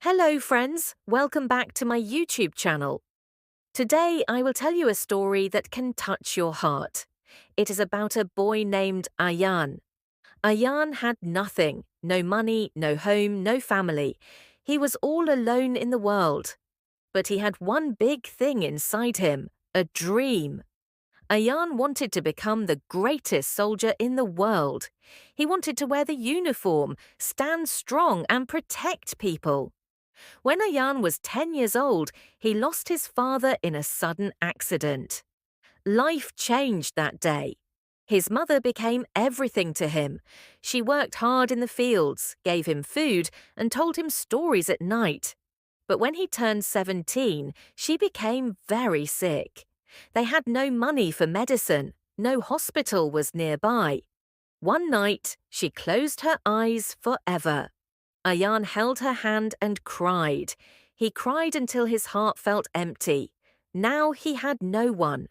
Hello friends, welcome back to my YouTube channel. Today I will tell you a story that can touch your heart. It is about a boy named Ayan. Ayan had nothing, no money, no home, no family. He was all alone in the world. But he had one big thing inside him, a dream. Ayan wanted to become the greatest soldier in the world. He wanted to wear the uniform, stand strong and protect people. When Ayan was 10 years old, he lost his father in a sudden accident. Life changed that day. His mother became everything to him. She worked hard in the fields, gave him food, and told him stories at night. But when he turned 17, she became very sick. They had no money for medicine. No hospital was nearby. One night, she closed her eyes forever. Ayan held her hand and cried. He cried until his heart felt empty. Now he had no one.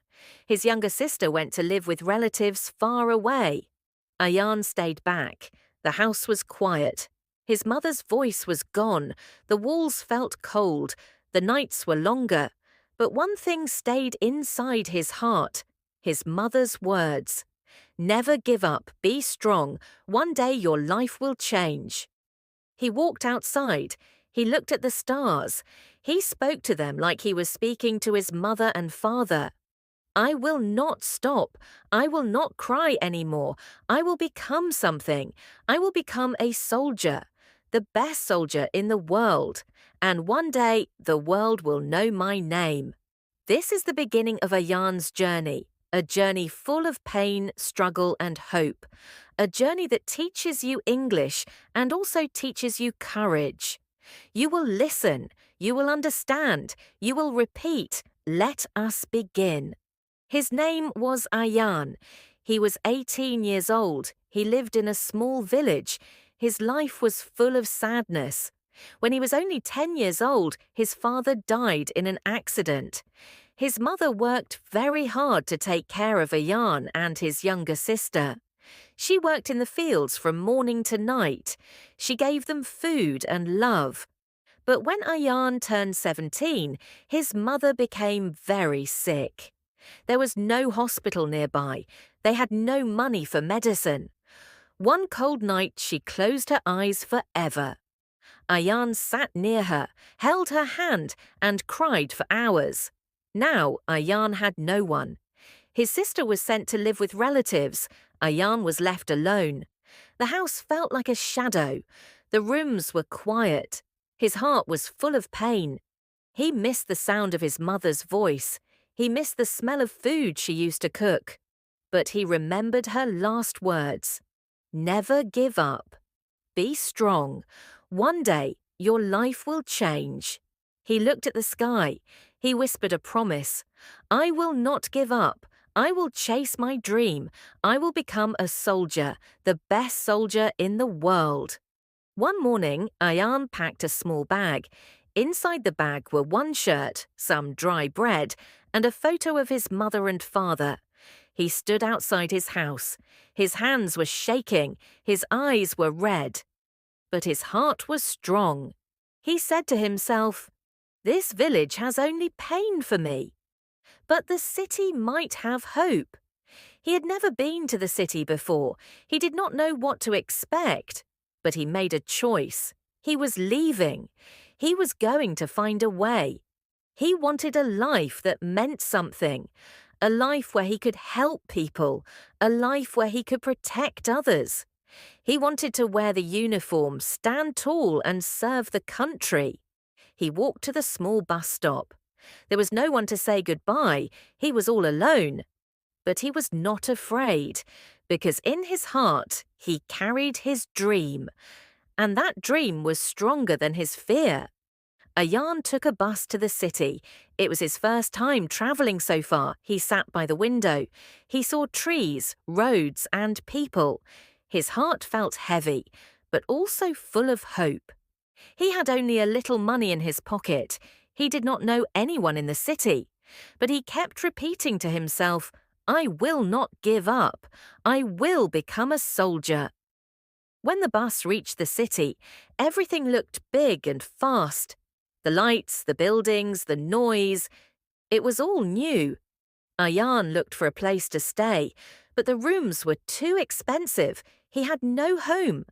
His younger sister went to live with relatives far away. Ayan stayed back. The house was quiet. His mother's voice was gone. The walls felt cold. The nights were longer. But one thing stayed inside his heart. His mother's words. Never give up. Be strong. One day your life will change. He walked outside. He looked at the stars. He spoke to them like he was speaking to his mother and father. I will not stop. I will not cry anymore. I will become something. I will become a soldier, the best soldier in the world. And one day the world will know my name. This is the beginning of Ayan's journey. A journey full of pain, struggle and hope. A journey that teaches you English and also teaches you courage. You will listen. You will understand. You will repeat. Let us begin. His name was Ayan. He was 18 years old. He lived in a small village. His life was full of sadness. When he was only 10 years old, his father died in an accident. His mother worked very hard to take care of Ayan and his younger sister. She worked in the fields from morning to night. She gave them food and love. But when Ayan turned 17, his mother became very sick. There was no hospital nearby. They had no money for medicine. One cold night, she closed her eyes forever. Ayan sat near her, held her hand, and cried for hours. Now Ayan had no one. His sister was sent to live with relatives. Ayan was left alone. The house felt like a shadow. The rooms were quiet. His heart was full of pain. He missed the sound of his mother's voice. He missed the smell of food she used to cook. But he remembered her last words. Never give up. Be strong. One day your life will change. He looked at the sky. He whispered a promise. I will not give up. I will chase my dream. I will become a soldier, the best soldier in the world. One morning, Ayan packed a small bag. Inside the bag were one shirt, some dry bread, and a photo of his mother and father. He stood outside his house. His hands were shaking. His eyes were red. But his heart was strong. He said to himself, this village has only pain for me. But the city might have hope. He had never been to the city before. He did not know what to expect. But he made a choice. He was leaving. He was going to find a way. He wanted a life that meant something. A life where he could help people. A life where he could protect others. He wanted to wear the uniform, stand tall and serve the country. He walked to the small bus stop. There was no one to say goodbye. He was all alone. But he was not afraid, because in his heart he carried his dream. And that dream was stronger than his fear. Ayan took a bus to the city. It was his first time travelling so far. He sat by the window. He saw trees, roads, and people. His heart felt heavy, but also full of hope. He had only a little money in his pocket. He did not know anyone in the city. But he kept repeating to himself, I will not give up. I will become a soldier. When the bus reached the city, everything looked big and fast. The lights, the buildings, the noise, it was all new. Ayan looked for a place to stay, but the rooms were too expensive. He had no home.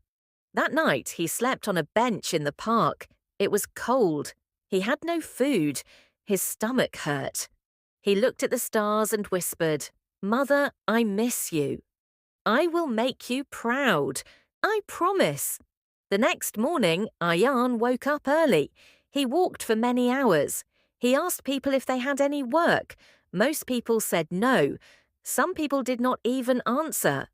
That night, he slept on a bench in the park. It was cold. He had no food. His stomach hurt. He looked at the stars and whispered, "Mother, I miss you. I will make you proud. I promise." The next morning, Ayan woke up early. He walked for many hours. He asked people if they had any work. Most people said no. Some people did not even answer.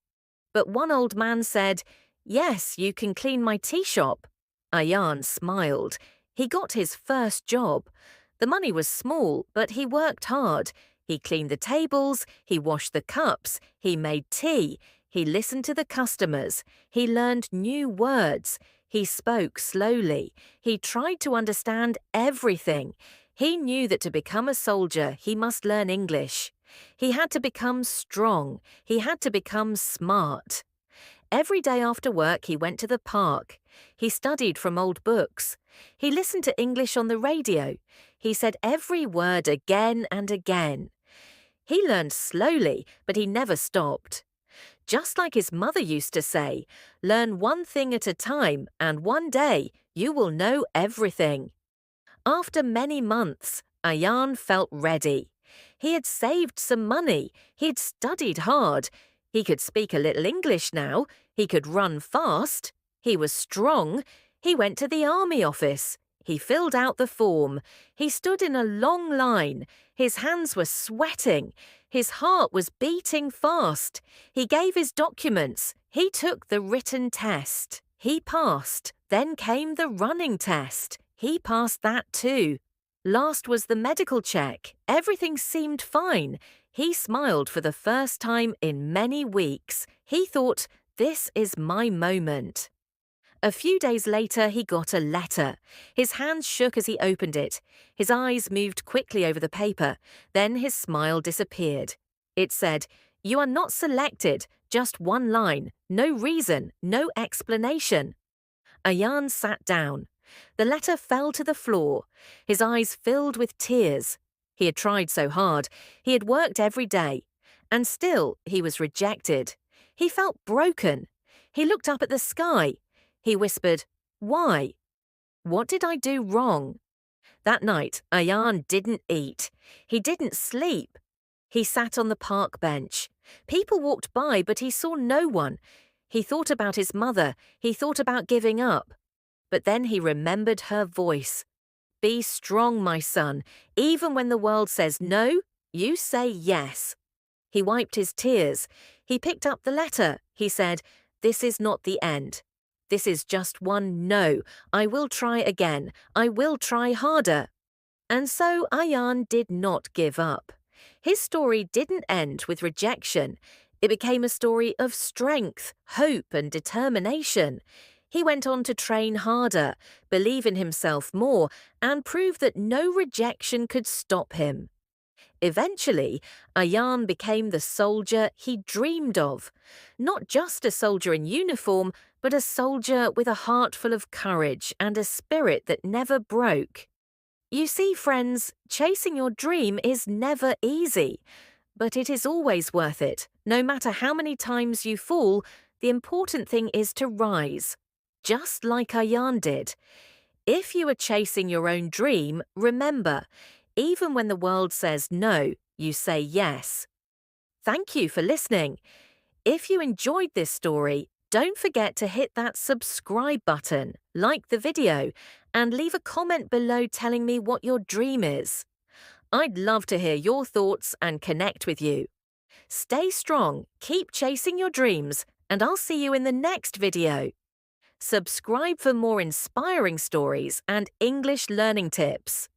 But one old man said, "Yes, you can clean my tea shop." Ayan smiled. He got his first job. The money was small, but he worked hard. He cleaned the tables, he washed the cups, he made tea, he listened to the customers, he learned new words, he spoke slowly, he tried to understand everything. He knew that to become a soldier, he must learn English. He had to become strong. He had to become smart. Every day after work, he went to the park. He studied from old books. He listened to English on the radio. He said every word again and again. He learned slowly, but he never stopped. Just like his mother used to say, learn one thing at a time, and one day you will know everything. After many months, Ayan felt ready. He had saved some money. He'd studied hard. He could speak a little English now. He could run fast. He was strong. He went to the army office. He filled out the form. He stood in a long line. His hands were sweating. His heart was beating fast. He gave his documents. He took the written test. He passed. Then came the running test. He passed that too. Last was the medical check. Everything seemed fine. He smiled for the first time in many weeks. He thought, "This is my moment." A few days later, he got a letter. His hands shook as he opened it. His eyes moved quickly over the paper. Then his smile disappeared. It said, "You are not selected. Just one line. No reason. No explanation." Ayan sat down. The letter fell to the floor. His eyes filled with tears. He had tried so hard. He had worked every day. And still, he was rejected. He felt broken. He looked up at the sky. He whispered, "Why? What did I do wrong?" That night, Ayan didn't eat. He didn't sleep. He sat on the park bench. People walked by, but he saw no one. He thought about his mother. He thought about giving up. But then he remembered her voice. "Be strong, my son. Even when the world says no, you say yes." He wiped his tears. He picked up the letter. He said, "This is not the end. This is just one no. I will try again. I will try harder." And so Ayan did not give up. His story didn't end with rejection. It became a story of strength, hope, and determination. He went on to train harder, believe in himself more, and prove that no rejection could stop him. Eventually, Ayan became the soldier he dreamed of. Not just a soldier in uniform, but a soldier with a heart full of courage and a spirit that never broke. You see, friends, chasing your dream is never easy, but it is always worth it. No matter how many times you fall, the important thing is to rise, just like Ayan did. If you are chasing your own dream, remember, even when the world says no, you say yes. Thank you for listening. If you enjoyed this story, don't forget to hit that subscribe button, like the video, and leave a comment below telling me what your dream is. I'd love to hear your thoughts and connect with you. Stay strong, keep chasing your dreams, and I'll see you in the next video. Subscribe for more inspiring stories and English learning tips.